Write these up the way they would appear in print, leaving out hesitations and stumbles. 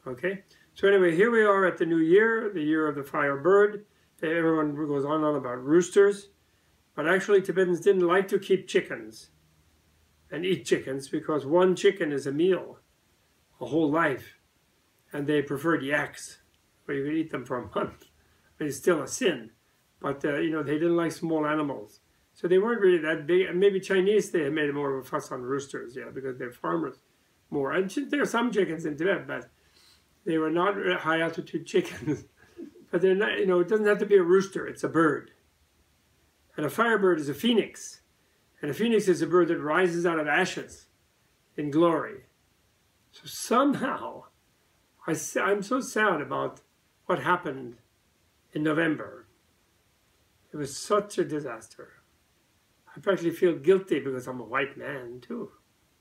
Okay? So anyway, here we are at the new year, the year of the fire bird. Everyone goes on and on about roosters. But actually, Tibetans didn't like to keep chickens and eat chickens because one chicken is a meal, a whole life. And they preferred yaks, where you could eat them for a month. It's still a sin. But, you know, they didn't like small animals. So they weren't really that big. And maybe Chinese, they made more of a fuss on roosters, yeah, because they're farmers more. And there are some chickens in Tibet, but they were not high altitude chickens. But they're not, you know, it doesn't have to be a rooster, it's a bird. And a firebird is a phoenix. And a phoenix is a bird that rises out of ashes in glory. So somehow, I'm so sad about what happened in November. It was such a disaster. I practically feel guilty because I'm a white man too,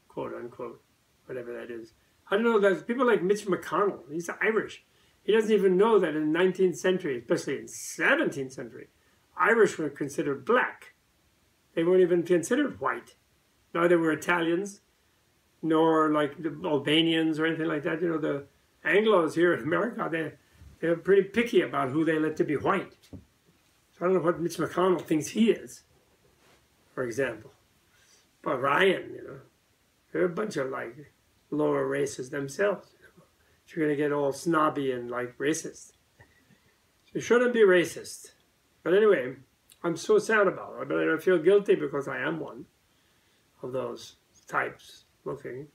quote unquote, whatever that is. I don't know, there's people like Mitch McConnell, he's Irish. He doesn't even know that in the 19th century, especially in 17th century, Irish were considered black. They weren't even considered white. Neither were Italians, nor like the Albanians or anything like that. You know, the Anglos here in America, they're pretty picky about who they let to be white. So I don't know what Mitch McConnell thinks he is, for example. But Ryan, you know, they're a bunch of like lower races themselves. You know, if you're going to get all snobby and like racist. So you shouldn't be racist. But anyway, I'm so sad about it. But I feel guilty because I am one of those types looking.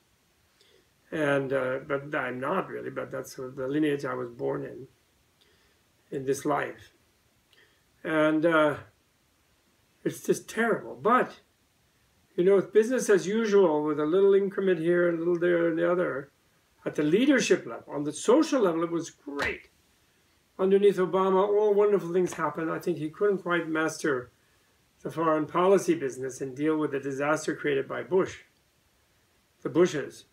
And, but I'm not really, but that's the lineage I was born in this life. And it's just terrible. But, you know, it's business as usual with a little increment here, a little there and the other. At the leadership level, on the social level, it was great. Underneath Obama, all wonderful things happened. I think he couldn't quite master the foreign policy business and deal with the disaster created by Bush, the Bushes,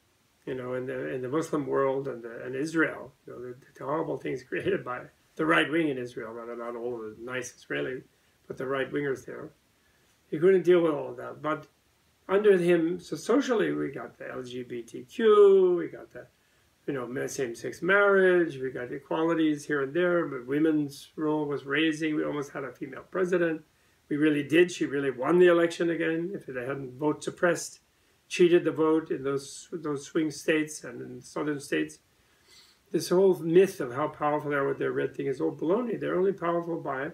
you know, in the Muslim world and Israel. You know, the horrible things created by the right wing in Israel, rather not all of the nice Israelis, but the right wingers there. He couldn't deal with all of that. But under him, so socially, we got the LGBTQ, we got the, you know, same-sex marriage, we got equalities here and there, but women's role was raising. We almost had a female president. We really did. She really won the election again. If they hadn't vote suppressed, cheated the vote in those swing states and in southern states. This whole myth of how powerful they are with their red thing is all baloney. They're only powerful by,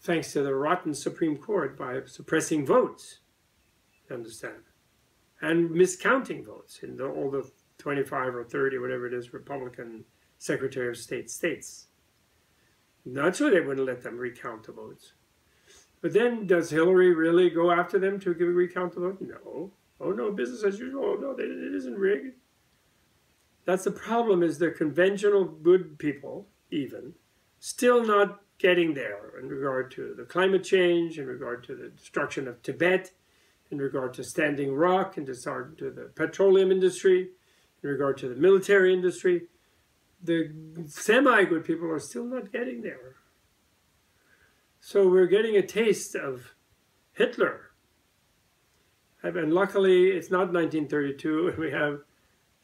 thanks to the rotten Supreme Court, by suppressing votes, you understand, and miscounting votes in all the 25 or 30, whatever it is, Republican Secretary of State states. Not sure they wouldn't let them recount the votes. But then, does Hillary really go after them to recount the vote? No. Oh no, business as usual. Oh no, it isn't rigged. That's the problem, is the conventional good people, even, still not getting there in regard to the climate change, in regard to the destruction of Tibet, in regard to Standing Rock, and to the petroleum industry, in regard to the military industry. The semi-good people are still not getting there. So we're getting a taste of Hitler. And luckily, it's not 1932, and we have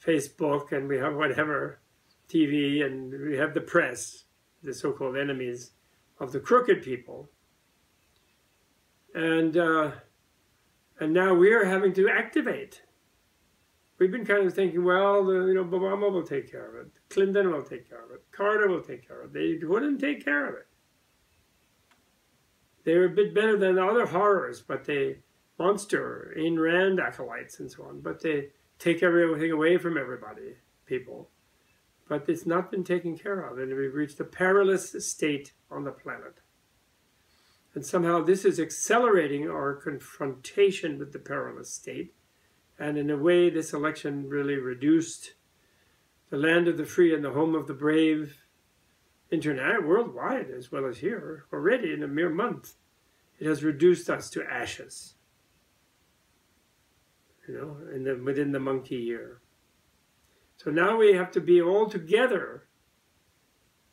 Facebook, and we have whatever, TV, and we have the press, the so-called enemies of the crooked people. And now we are having to activate. We've been kind of thinking, well, you know, Obama will take care of it. Clinton will take care of it. Carter will take care of it. They wouldn't take care of it. They were a bit better than the other horrors, but they, Monster, Ayn Rand acolytes and so on, but they take everything away from everybody, people. But it's not been taken care of, and we've reached a perilous state on the planet. And somehow this is accelerating our confrontation with the perilous state. And in a way, this election really reduced the land of the free and the home of the brave, worldwide as well as here, already in a mere month. It has reduced us to ashes, you know, within the monkey year. So now we have to be all together,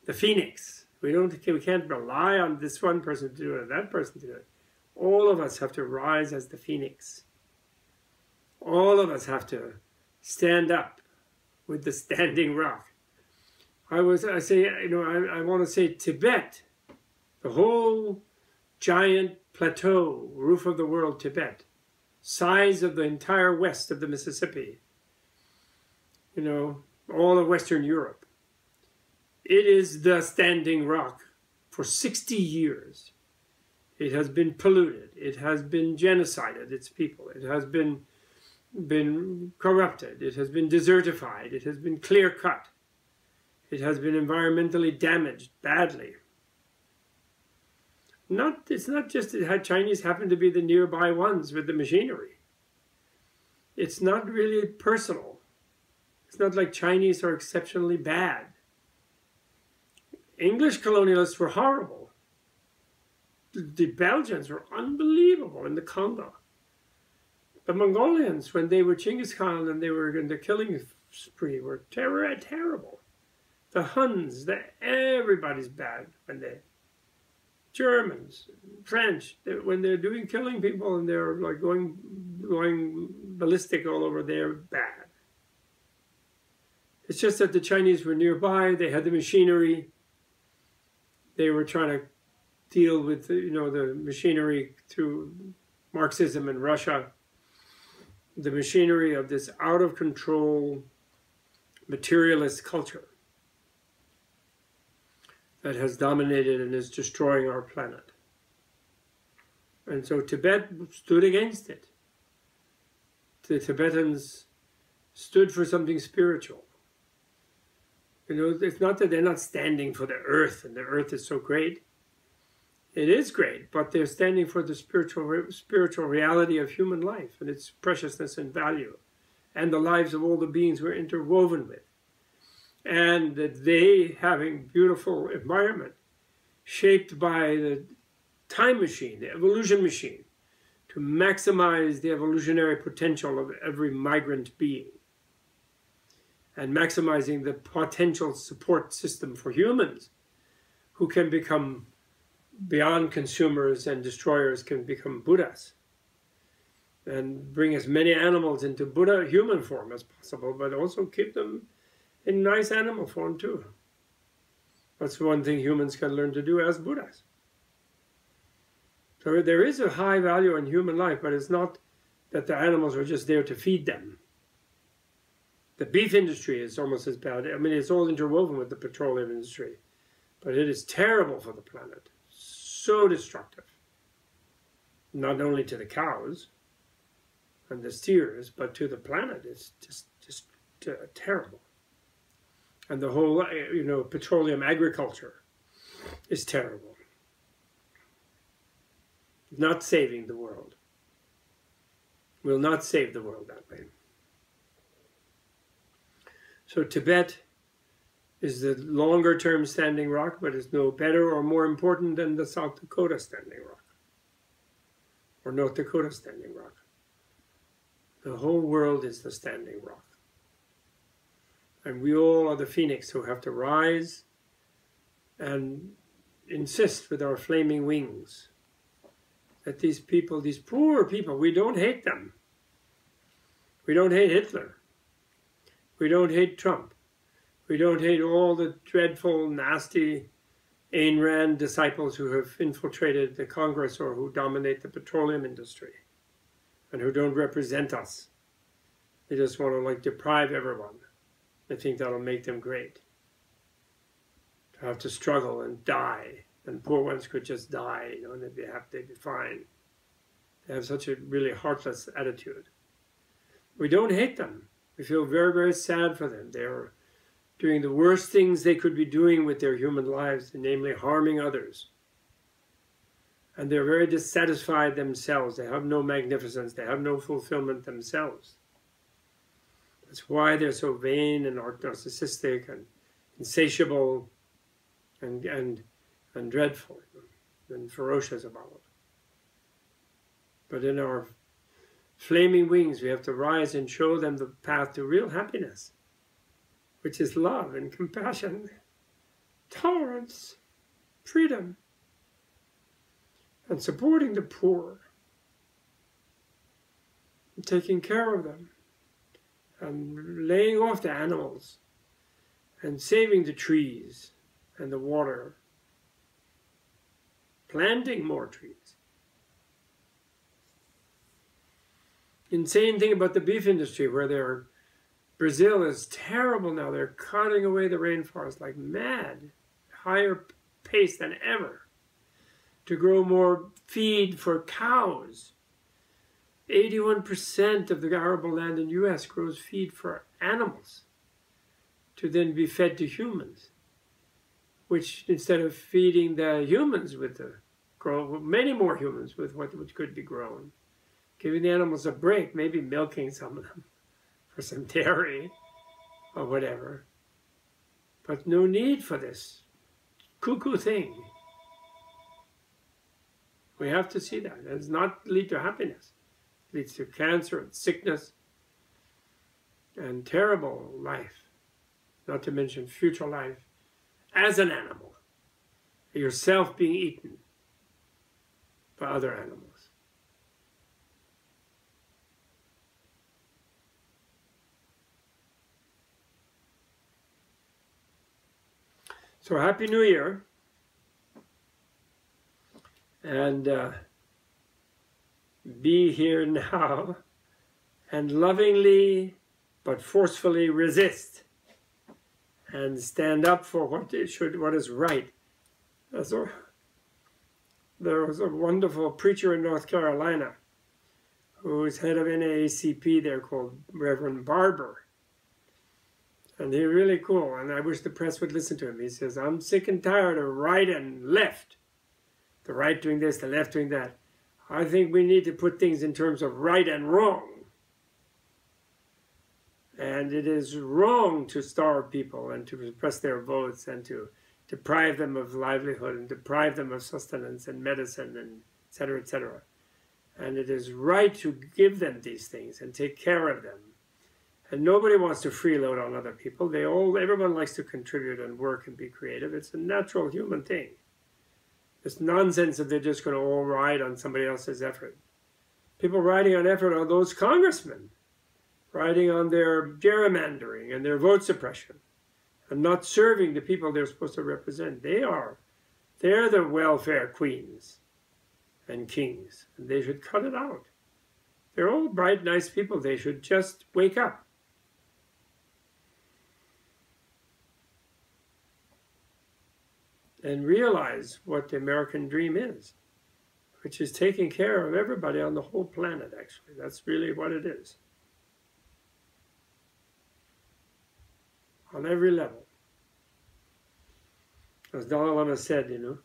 the phoenix. We can't rely on this one person to do it, that person to do it. All of us have to rise as the phoenix. All of us have to stand up with the Standing Rock I say, you know, I want to say Tibet, the whole giant plateau, roof of the world, Tibet, size of the entire west of the Mississippi, you know, all of Western Europe. It is the standing rock for 60 years. It has been polluted. It has been genocided, its people. It has been corrupted. It has been desertified. It has been clear-cut. It has been environmentally damaged badly. It's not just that Chinese happen to be the nearby ones with the machinery. It's not really personal. It's not like Chinese are exceptionally bad. English colonialists were horrible. The Belgians were unbelievable in the Congo. The Mongolians, when they were Genghis Khan and they were in the killing spree, were terrible. The Huns, everybody's bad when they... Germans, French, when they're killing people and they're like going ballistic all over, they're bad. It's just that the Chinese were nearby, they had the machinery, they were trying to deal with, you know, the machinery through Marxism in Russia, the machinery of this out-of-control materialist culture that has dominated and is destroying our planet. And so Tibet stood against it. The Tibetans stood for something spiritual. You know, it's not that they're not standing for the earth, and the earth is so great. It is great, but they're standing for the spiritual reality of human life and its preciousness and value, and the lives of all the beings we're interwoven with. And that they having beautiful environment shaped by the time machine, the evolution machine, to maximize the evolutionary potential of every migrant being, and maximizing the potential support system for humans who can become beyond consumers and destroyers, can become Buddhas and bring as many animals into Buddha human form as possible, but also keep them in nice animal form too. That's one thing humans can learn to do as Buddhas. So there is a high value in human life, but it's not that the animals are just there to feed them. The beef industry is almost as bad. I mean, it's all interwoven with the petroleum industry, but it is terrible for the planet. So destructive. Not only to the cows and the steers, but to the planet. It's just terrible. And the whole, you know, petroleum agriculture is terrible. Not saving the world. Will not save the world that way. So Tibet is the longer term standing rock, but is no better or more important than the South Dakota standing rock. Or North Dakota standing rock. The whole world is the standing rock. And we all are the phoenix who have to rise and insist with our flaming wings that these people, these poor people, we don't hate them. We don't hate Hitler. We don't hate Trump. We don't hate all the dreadful, nasty Ayn Rand disciples who have infiltrated the Congress or who dominate the petroleum industry and who don't represent us. They just want to like deprive everyone. They think that'll make them great. To have to struggle and die, and poor ones could just die, you know, and they'd be fine. They have such a really heartless attitude. We don't hate them. We feel very, very sad for them. They're doing the worst things they could be doing with their human lives, namely harming others. And they're very dissatisfied themselves. They have no magnificence. They have no fulfillment themselves. That's why they're so vain and narcissistic and insatiable and dreadful and ferocious about it. But in our flaming wings, we have to rise and show them the path to real happiness, which is love and compassion, tolerance, freedom, and supporting the poor, and taking care of them, and laying off the animals, and saving the trees and the water, planting more trees. Insane thing about the beef industry, where Brazil is terrible now. They're cutting away the rainforest like mad, higher pace than ever, to grow more feed for cows. 81% of the arable land in the US grows feed for animals to then be fed to humans, which instead of feeding the humans with many more humans with what could be grown, giving the animals a break, maybe milking some of them for some dairy or whatever. But no need for this cuckoo thing. We have to see that. It does not lead to happiness. It leads to cancer and sickness and terrible life, not to mention future life as an animal, yourself being eaten by other animals. So Happy New Year, and be here now and lovingly but forcefully resist and stand up for what is right. So, there was a wonderful preacher in North Carolina who was head of NAACP there called Reverend Barber. And he's really cool, and I wish the press would listen to him. He says, I'm sick and tired of right and left. The right doing this, the left doing that. I think we need to put things in terms of right and wrong. And it is wrong to starve people and to suppress their votes and to deprive them of livelihood and deprive them of sustenance and medicine and et cetera, et cetera. And it is right to give them these things and take care of them. And nobody wants to freeload on other people. Everyone likes to contribute and work and be creative. It's a natural human thing. It's nonsense that they're just going to all ride on somebody else's effort. People riding on effort are those congressmen, riding on their gerrymandering and their vote suppression, and not serving the people they're supposed to represent. They're the welfare queens and kings, and they should cut it out. They're all bright, nice people. They should just wake up. And realize what the American dream is, which is taking care of everybody on the whole planet, actually. That's really what it is. On every level. As Dalai Lama said, when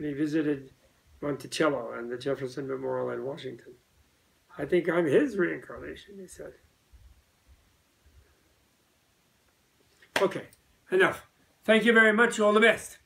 he visited Monticello and the Jefferson Memorial in Washington, I think I'm his reincarnation, he said. Okay, enough. Thank you very much. All the best.